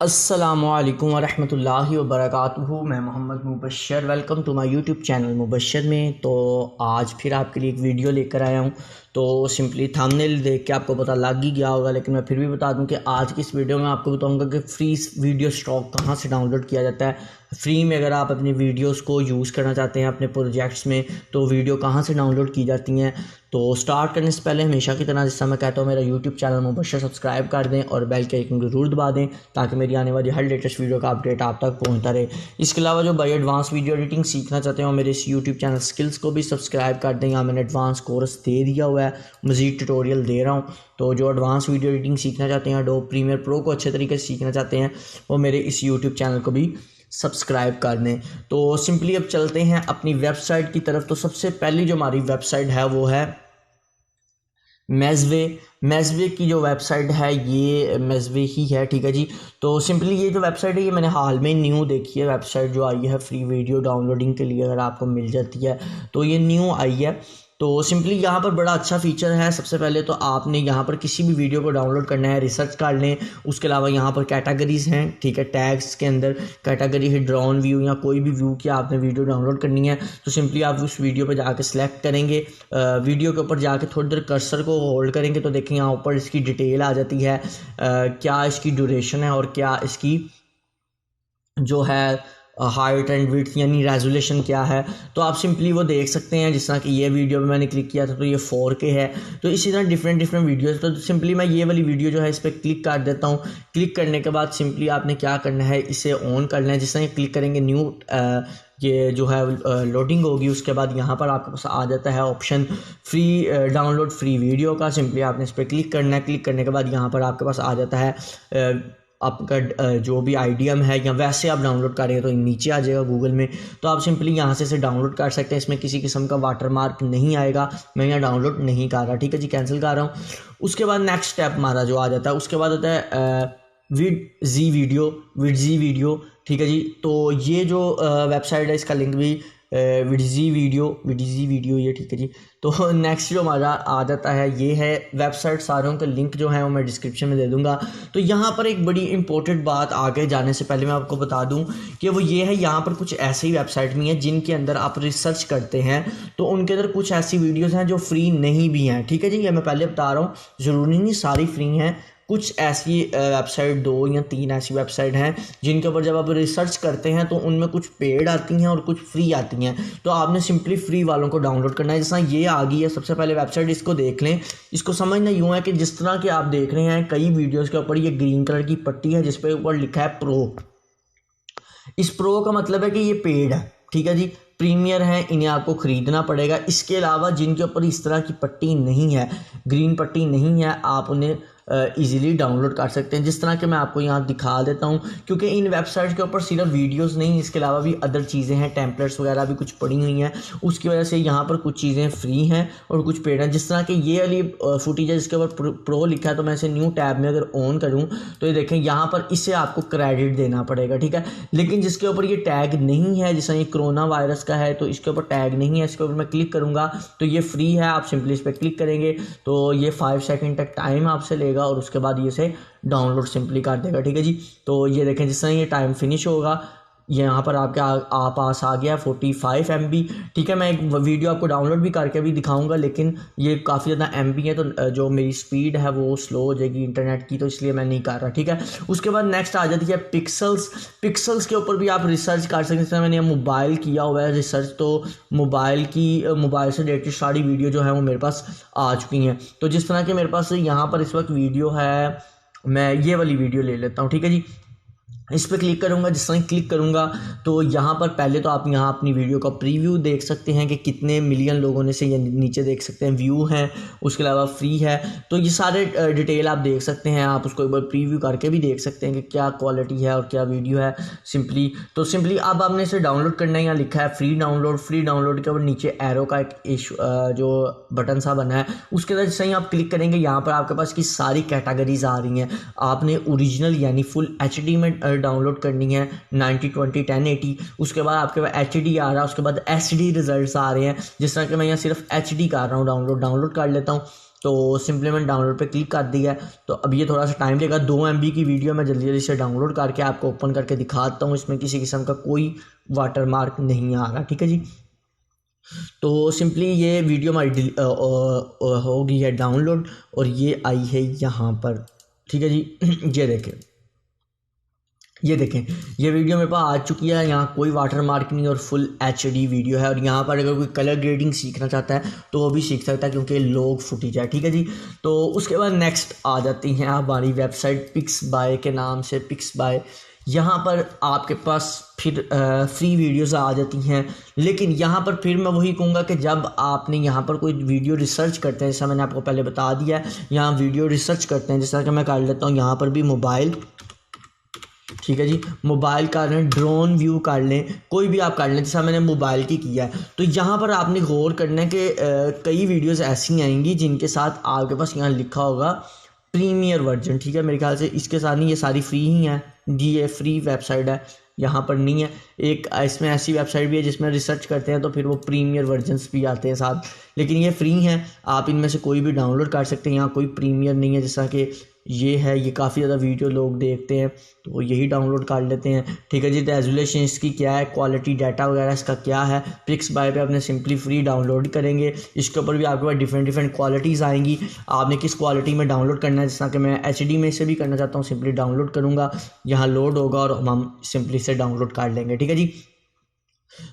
अस्सलामुअलैकुम वरहमतुल्लाहि वबरकातुहू। मैं Mohammad Mubashar, welcome to my YouTube channel Mubashar में। तो आज फिर आपके लिए एक वीडियो लेकर आया हूँ। तो सिंपली थंबनेल देख के आपको पता लग ही गया होगा, लेकिन मैं फिर भी बता दूं कि आज की इस वीडियो में आपको बताऊंगा कि फ्री वीडियो स्टॉक कहाँ से डाउनलोड किया जाता है। फ्री में अगर आप अपनी वीडियोस को यूज़ करना चाहते हैं अपने प्रोजेक्ट्स में, तो वीडियो कहाँ से डाउनलोड की जाती हैं। तो स्टार्ट करने से पहले हमेशा की तरह जिस मैं कहता हूँ, मेरा यूट्यूब चैनल मुबशर सब्सक्राइब कर दें और बेल के आइकन को ज़रूर दबा दें ताकि मेरी आने वाली हर लेटेस्ट वीडियो का अपडेट आप तक पहुँचता रहे। इसके अलावा जो बाई एडवांस वीडियो एडिटिंग सीखना चाहते हो, मेरे इस यूट्यूब चैनल स्किल्स को भी सब्सक्राइब कर दें। यहाँ मैंने एडवांस कोर्स दे दिया हुआ है, मज़ीद ट्यूटोरियल दे रहा हूँ। तो जो एडवांस वीडियो एडिटिंग सीखना चाहते हैं, एडोब प्रीमियर प्रो को अच्छे तरीके से सीखना चाहते हैं, वो मेरे इस यूट्यूब चैनल को भी सब्सक्राइब कर दें। तो सिंपली अब चलते हैं अपनी वेबसाइट की तरफ। तो सबसे पहली जो हमारी वेबसाइट है वो है मेजवे की जो वेबसाइट है ये मेजवे ही है, ठीक है जी। तो सिंपली ये जो वेबसाइट है ये मैंने हाल में न्यू देखी है। वेबसाइट जो आई है फ्री वीडियो डाउनलोडिंग के लिए, अगर आपको मिल जाती है तो ये न्यू आई है। तो सिंपली यहाँ पर बड़ा अच्छा फीचर है। सबसे पहले तो आपने यहाँ पर किसी भी वीडियो को डाउनलोड करना है, रिसर्च कर लें। उसके अलावा यहाँ पर कैटेगरीज हैं, ठीक है। टैग्स के अंदर कैटेगरी है ड्रोन व्यू या कोई भी व्यू की आपने वीडियो डाउनलोड करनी है, तो सिंपली आप उस वीडियो पर जाकर सिलेक्ट करेंगे। वीडियो के ऊपर जाके थोड़ी देर कर्सर को होल्ड करेंगे तो देखेंगे यहाँ ऊपर इसकी डिटेल आ जाती है, क्या इसकी ड्यूरेशन है और क्या इसकी जो है हाइट एंड विड्थ यानी रेजोल्यूशन क्या है। तो आप सिंपली वो देख सकते हैं। जिस तरह कि ये वीडियो में मैंने क्लिक किया था तो ये 4K है। तो इसी तरह डिफरेंट वीडियोस। तो सिंपली मैं ये वाली वीडियो जो है इस पर क्लिक कर देता हूँ। क्लिक करने के बाद सिंपली आपने क्या करना है, इसे ऑन करना है। जिस तरह क्लिक करेंगे न्यू ये जो है लोडिंग होगी, उसके बाद यहाँ पर आपके पास आ जाता है option free download free video का। सिंपली आपने इस पर क्लिक करना है। क्लिक करने के बाद यहाँ पर आपके पास आ जाता है आपका जो भी आईडीएम है, या वैसे आप डाउनलोड करेंगे तो नीचे आ जाएगा गूगल में। तो आप सिंपली यहाँ से इसे डाउनलोड कर सकते हैं। इसमें किसी किस्म का वाटरमार्क नहीं आएगा। मैं यहाँ डाउनलोड नहीं कर रहा, ठीक है जी, कैंसिल कर रहा हूँ। उसके बाद नेक्स्ट स्टेप हमारा जो आ जाता है, उसके बाद होता है विद जी वीडियो, ठीक है जी। तो ये जो वेबसाइट है इसका लिंक भी विद जी वीडियो ये, ठीक है जी। तो नेक्स्ट जो हमारा आ जाता है ये है वेबसाइट। सारों के लिंक जो है वो मैं डिस्क्रिप्शन में दे दूंगा। तो यहाँ पर एक बड़ी इंपॉर्टेंट बात आगे जाने से पहले मैं आपको बता दूं कि वो ये है, यहाँ पर कुछ ऐसी वेबसाइट भी हैं जिनके अंदर आप रिसर्च करते हैं तो उनके अंदर कुछ ऐसी वीडियोज़ हैं जो फ्री नहीं भी हैं, ठीक है जी। ये मैं पहले बता रहा हूँ, ज़रूरी नहीं सारी फ्री हैं। कुछ ऐसी वेबसाइट 2 या 3 ऐसी वेबसाइट हैं जिनके ऊपर जब आप रिसर्च करते हैं तो उनमें कुछ पेड आती हैं और कुछ फ्री आती हैं। तो आपने सिंपली फ्री वालों को डाउनलोड करना है। जैसा ये आ गई है सबसे पहले वेबसाइट, इसको देख लें। इसको समझना यूँ है कि जिस तरह कि आप देख रहे हैं कई वीडियोज़ के ऊपर ये ग्रीन कलर की पट्टी है जिस पे ऊपर लिखा है प्रो। इस प्रो का मतलब है कि ये पेड है, ठीक है जी। प्रीमियर है, इन्हें आपको ख़रीदना पड़ेगा। इसके अलावा जिनके ऊपर इस तरह की पट्टी नहीं है, ग्रीन पट्टी नहीं है, आप उन्हें इजीली डाउनलोड कर सकते हैं। जिस तरह के मैं आपको यहाँ दिखा देता हूँ, क्योंकि इन वेबसाइट के ऊपर सिर्फ वीडियोस नहीं, इसके अलावा भी अदर चीज़ें हैं, टेम्पलेट्स वगैरह भी कुछ पड़ी हुई हैं। उसकी वजह से यहाँ पर कुछ चीज़ें फ्री हैं और कुछ पेड हैं। जिस तरह कि ये वाली फुटेज है जिसके ऊपर प्रो लिखा है, तो मैं इसे न्यू टैब में अगर ऑन करूँ तो ये देखें यहाँ पर इसे आपको क्रेडिट देना पड़ेगा, ठीक है। लेकिन जिसके ऊपर ये टैग नहीं है, जैसा ये कोरोना वायरस का है तो इसके ऊपर टैग नहीं है, इसके ऊपर मैं क्लिक करूँगा तो ये फ्री है। आप सिंपली इस पर क्लिक करेंगे तो ये 5 सेकंड तक टाइम आपसे लेगा और उसके बाद ये से डाउनलोड सिंपली कर देगा, ठीक है जी। तो ये देखें जिस तरह ये टाइम फिनिश होगा, यहाँ पर आपके पास आ गया 45 MB, ठीक है। मैं एक वीडियो आपको डाउनलोड भी करके भी दिखाऊंगा, लेकिन ये काफ़ी ज़्यादा MB है तो जो मेरी स्पीड है वो स्लो हो जाएगी इंटरनेट की, तो इसलिए मैं नहीं कर रहा, ठीक है। उसके बाद नेक्स्ट आ जाती है पिक्सल्स के ऊपर भी आप रिसर्च कर सकते हैं। जैसे मैंने मोबाइल किया हुआ है रिसर्च, तो मोबाइल से रिलेटेड सारी वीडियो जो है वो मेरे पास आ चुकी हैं। तो जिस तरह के मेरे पास यहाँ पर इस वक्त वीडियो है, मैं ये वाली वीडियो ले लेता हूँ, ठीक है जी। इस पर क्लिक करूँगा। जिस तरह क्लिक करूँगा तो यहाँ पर पहले तो आप यहाँ अपनी वीडियो का प्रीव्यू देख सकते हैं कि कितने मिलियन लोगों ने से ये नीचे देख सकते हैं व्यू हैं। उसके अलावा फ्री है, तो ये सारे डिटेल आप देख सकते हैं। आप उसको एक बार प्रीव्यू करके भी देख सकते हैं कि क्या क्वालिटी है और क्या वीडियो है। सिंपली अब आपने इसे डाउनलोड करना है। यहाँ लिखा है फ्री डाउनलोड के ऊपर नीचे एरो का एक जो बटन सा बना है, उसके अंदर जैसे ही आप क्लिक करेंगे यहाँ पर आपके पास की सारी कैटेगरीज आ रही हैं। आपने ओरिजिनल यानी फुल HD में डाउनलोड करनी है 9020 1080। उसके बाद आपके पास HD आ रहा है, उसके बाद SD रिजल्ट्स आ रहे हैं। जिस तरह कि मैं यहाँ सिर्फ HD कर रहा हूँ, डाउनलोड कर लेता हूँ। तो सिंपली मैंने डाउनलोड पे क्लिक कर दिया है। तो अब ये थोड़ा सा टाइम लेगा, 2 MB की वीडियो मैं जल्दी जल्दी से डाउनलोड करके आपको ओपन करके दिखाता हूँ। इसमें किसी किस्म का कोई वाटर मार्क नहीं आ रहा, ठीक है जी। तो सिंपली ये वीडियो हमारी हो गई है डाउनलोड और ये आई है यहाँ पर, ठीक है जी। ये देखें ये वीडियो मेरे पास आ चुकी है, यहाँ कोई वाटर मार्क नहीं और फुल HD वीडियो है। और यहाँ पर अगर कोई कलर ग्रेडिंग सीखना चाहता है तो वो भी सीख सकता है, क्योंकि लोग फुटेज है, ठीक है जी। तो उसके बाद नेक्स्ट आ जाती हैं हमारी वेबसाइट पिक्सबाय के नाम से, पिक्सबाय। यहाँ पर आपके पास फिर फ्री वीडियोस आ जाती हैं, लेकिन यहाँ पर फिर मैं वही कहूँगा कि जब आपने यहाँ पर कोई वीडियो रिसर्च करते हैं, जैसा मैंने आपको पहले बता दिया है, यहाँ वीडियो रिसर्च करते हैं, जिस तरह कि मैं कर लेता हूँ यहाँ पर भी मोबाइल, ठीक है जी। मोबाइल कर लें, ड्रोन व्यू कर लें, कोई भी आप कर लें, जैसा मैंने मोबाइल की किया है। तो यहाँ पर आपने गौर करना है कि कई वीडियोस ऐसी आएंगी जिनके साथ आपके पास यहाँ लिखा होगा प्रीमियर वर्जन, ठीक है। मेरे ख्याल से इसके साथ नहीं, ये सारी फ्री ही हैं जी, ये फ्री वेबसाइट है, यहाँ पर नहीं है। एक इसमें ऐसी वेबसाइट भी है जिसमें रिसर्च करते हैं तो फिर वो प्रीमियर वर्जन्स भी आते हैं साथ, लेकिन ये फ्री हैं, आप इनमें से कोई भी डाउनलोड कर सकते हैं। यहाँ कोई प्रीमियर नहीं है, जैसा कि ये है, ये काफ़ी ज़्यादा वीडियो लोग देखते हैं तो वो यही डाउनलोड कर लेते हैं, ठीक है जी। रेजोल्यूशन इसकी क्या है, क्वालिटी डाटा वगैरह इसका क्या है, पिक्सबाय पे आपने सिंपली फ्री डाउनलोड करेंगे। इसके ऊपर भी आपके पास डिफरेंट डिफरेंट क्वालिटीज़ आएंगी, आपने किस क्वालिटी में डाउनलोड करना है। जिस तरह कि मैं HD में से भी करना चाहता हूँ, सिंपली डाउनलोड करूँगा, यहाँ लोड होगा और हम सिंपली से डाउनलोड कर लेंगे, ठीक है जी।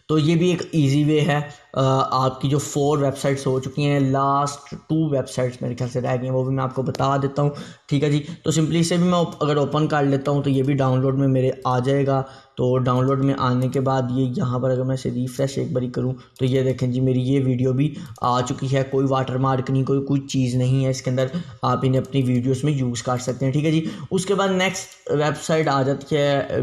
तो ये भी एक इजी वे है। आपकी जो 4 वेबसाइट्स हो चुकी हैं, लास्ट 2 वेबसाइट्स मेरे ख्याल से रह गई हैं, वो भी मैं आपको बता देता हूँ, ठीक है जी। तो सिंपली इसे भी मैं अगर ओपन कर लेता हूँ तो ये भी डाउनलोड में मेरे आ जाएगा। तो डाउनलोड में आने के बाद ये यहाँ पर अगर मैं इसे रिफ्रेश एक बारी करूँ तो ये देखें जी, मेरी ये वीडियो भी आ चुकी है, कोई वाटर मार्क नहीं, कोई कुछ चीज़ नहीं है इसके अंदर, आप इन्हें अपनी वीडियोस में यूज़ कर सकते हैं, ठीक है जी। उसके बाद नेक्स्ट वेबसाइट आ जाती है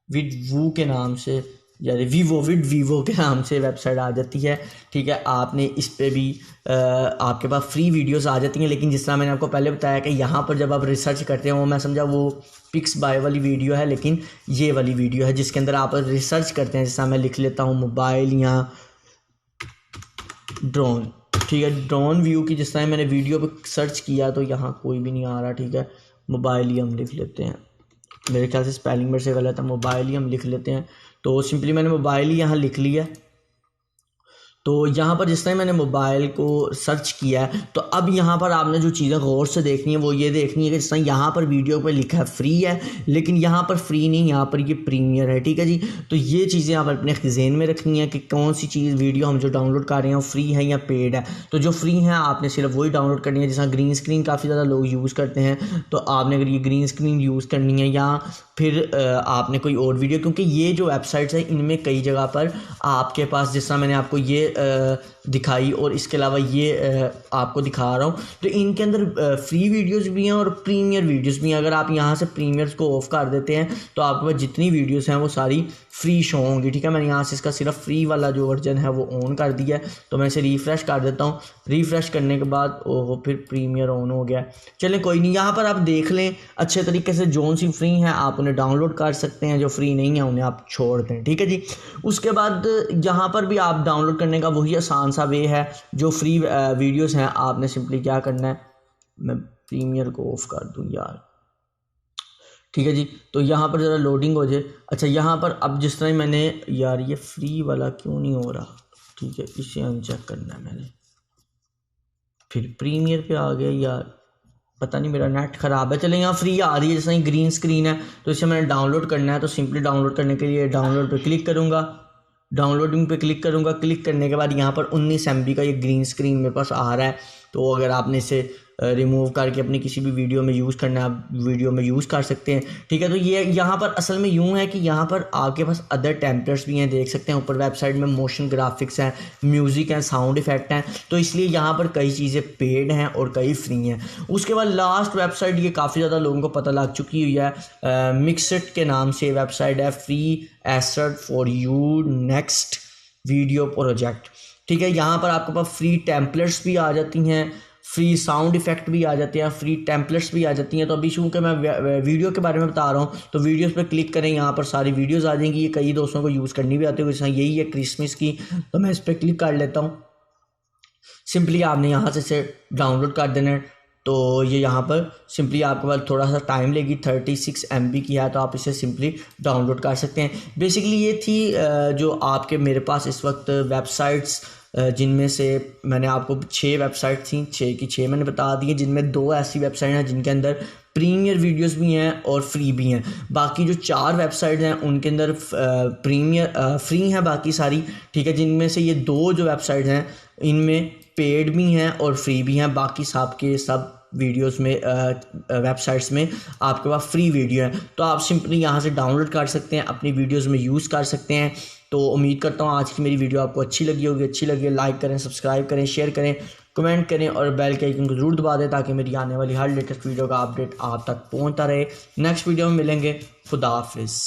विडवू के नाम से, यानी वीवो के नाम से वेबसाइट आ जाती है, ठीक है। आपने इस पे भी आपके पास फ्री वीडियोस आ जाती हैं, लेकिन जिस तरह मैंने आपको पहले बताया कि यहाँ पर जब आप रिसर्च करते हैं, वो मैं समझा वो पिक्सबाय वाली वीडियो है, लेकिन ये वाली वीडियो है जिसके अंदर आप रिसर्च करते हैं। जैसा मैं लिख लेता हूँ मोबाइल या ड्रोन, ठीक है, ड्रोन व्यू की जिस तरह मैंने वीडियो पे सर्च किया तो यहाँ कोई भी नहीं आ रहा, ठीक है। मोबाइल ही हम लिख लेते हैं, मेरे ख्याल से स्पेलिंग मेरे से गलत है, मोबाइल ही हम लिख लेते हैं। तो सिंपली मैंने मोबाइल ही यहाँ लिख लिया। तो यहाँ पर जिस तरह मैंने मोबाइल को सर्च किया है, तो अब यहाँ पर आपने जो चीज़ें गौर से देखनी है वो ये देखनी है कि जिस तरह यहाँ पर वीडियो पे लिखा है फ्री है, लेकिन यहाँ पर फ्री नहीं, यहाँ पर ये प्रीमियर है, ठीक है जी। तो ये चीज़ें आप अपने ज़हन में रखनी है कि कौन सी चीज़ वीडियो हम जो डाउनलोड कर रहे हैं वो फ्री है या पेड है। तो जो फ्री है आपने सिर्फ वही डाउनलोड करनी है। जैसा ग्रीन स्क्रीन काफ़ी ज़्यादा लोग यूज़ करते हैं, तो आपने अगर ये ग्रीन स्क्रीन यूज़ करनी है या फिर आपने कोई और वीडियो, क्योंकि ये जो वेबसाइट्स हैं इनमें कई जगह पर आपके पास, जिस तरह मैंने आपको ये दिखाई और इसके अलावा ये आपको दिखा रहा हूँ, तो इनके अंदर फ्री वीडियोस भी हैं और प्रीमियर वीडियोस भी हैं। अगर आप यहाँ से प्रीमियर्स को ऑफ कर देते हैं तो आपके पास जितनी वीडियोस हैं वो सारी फ्री शो होंगी, ठीक है। मैंने यहाँ से इसका सिर्फ फ्री वाला जो वर्जन है वो ऑन कर दिया है, तो मैं इसे रिफ़्रेश कर देता हूँ। रिफ़्रेश करने के बाद ओहो फिर प्रीमियर ऑन हो गया। चलें कोई नहीं, यहाँ पर आप देख लें अच्छे तरीके से, जोन सी फ्री हैं आप उन्हें डाउनलोड कर सकते हैं, जो फ्री नहीं है उन्हें आप छोड़ दें, ठीक है जी। उसके बाद यहाँ पर भी आप डाउनलोड करने का वही आसान सा वे है, जो फ्री वीडियोस हैं आपने सिंपली क्या करना है, मैं प्रीमियर को ऑफ कर दूं यार, ठीक है जी। तो यहाँ पर ज़रा लोडिंग हो जाए। अच्छा यहाँ पर अब जिस तरह मैंने, यार ये फ्री वाला क्यों नहीं हो रहा, ठीक है, इसे अनचेक करना है मैंने, फिर प्रीमियर पे आ गया यार, पता नहीं मेरा नेट ख़राब है। चले यहाँ फ्री आ रही है, जैसे ग्रीन स्क्रीन है, तो इसे मैंने डाउनलोड करना है। तो सिंपली डाउनलोड करने के लिए डाउनलोड पे क्लिक करूँगा, डाउनलोडिंग पे क्लिक करूँगा। क्लिक करने के बाद यहाँ पर 19 MB का ये ग्रीन स्क्रीन मेरे पास आ रहा है। तो अगर आपने इसे रिमूव करके अपनी किसी भी वीडियो में यूज़ करना है, आप वीडियो में यूज़ कर सकते हैं, ठीक है। तो ये यहाँ पर असल में यूँ है कि यहाँ पर आपके पास अदर टेम्पलेट्स भी हैं, देख सकते हैं ऊपर वेबसाइट में मोशन ग्राफिक्स हैं, म्यूज़िक हैं, साउंड इफेक्ट हैं। तो इसलिए यहाँ पर कई चीज़ें पेड हैं और कई फ्री हैं। उसके बाद लास्ट वेबसाइट, ये काफ़ी ज़्यादा लोगों को पता लग चुकी हुई है, मिक्सिट के नाम से वेबसाइट है, free asset for you next video project, ठीक है। यहाँ पर आपके पास फ्री टेम्पलेट्स भी आ जाती हैं, फ्री साउंड इफेक्ट भी आ जाते हैं, फ्री टेम्पलेट्स भी आ जाती हैं। तो अभी चूँकि मैं वीडियो के बारे में बता रहा हूँ तो वीडियोस पे क्लिक करें, यहाँ पर सारी वीडियोस आ जाएंगी। ये कई दोस्तों को यूज़ करनी भी आती है, जैसे यही है क्रिसमस की, तो मैं इस पर क्लिक कर लेता हूँ। सिंपली आपने यहाँ से इसे डाउनलोड कर देना है। तो ये यहाँ पर सिंपली आपके पास थोड़ा सा टाइम लेगी, 36 MB की है, तो आप इसे सिंपली डाउनलोड कर सकते हैं। बेसिकली ये थी जो आपके मेरे पास इस वक्त वेबसाइट्स, जिनमें से मैंने आपको 6 वेबसाइट थी, 6 की 6 मैंने बता दी है, जिनमें 2 ऐसी वेबसाइट हैं जिनके अंदर प्रीमियर वीडियोस भी हैं और फ्री भी हैं। बाकी जो 4 वेबसाइट हैं उनके अंदर फ्री हैं बाकी सारी, ठीक है। जिनमें से ये 2 जो वेबसाइट हैं इनमें पेड भी हैं और फ्री भी हैं। बाकी सब के सब वीडियोस में वेबसाइट्स में आपके पास फ्री वीडियो है, तो आप सिंपली यहाँ से डाउनलोड कर सकते हैं, अपनी वीडियोस में यूज़ कर सकते हैं। तो उम्मीद करता हूँ आज की मेरी वीडियो आपको अच्छी लगी होगी। अच्छी लगी लाइक करें, सब्सक्राइब करें, शेयर करें, कमेंट करें और बेल के आइकन को ज़रूर दबा दें ताकि मेरी आने वाली हर लेटेस्ट वीडियो का अपडेट आप तक पहुँचता रहे। नेक्स्ट वीडियो में मिलेंगे। खुदा हाफिज़।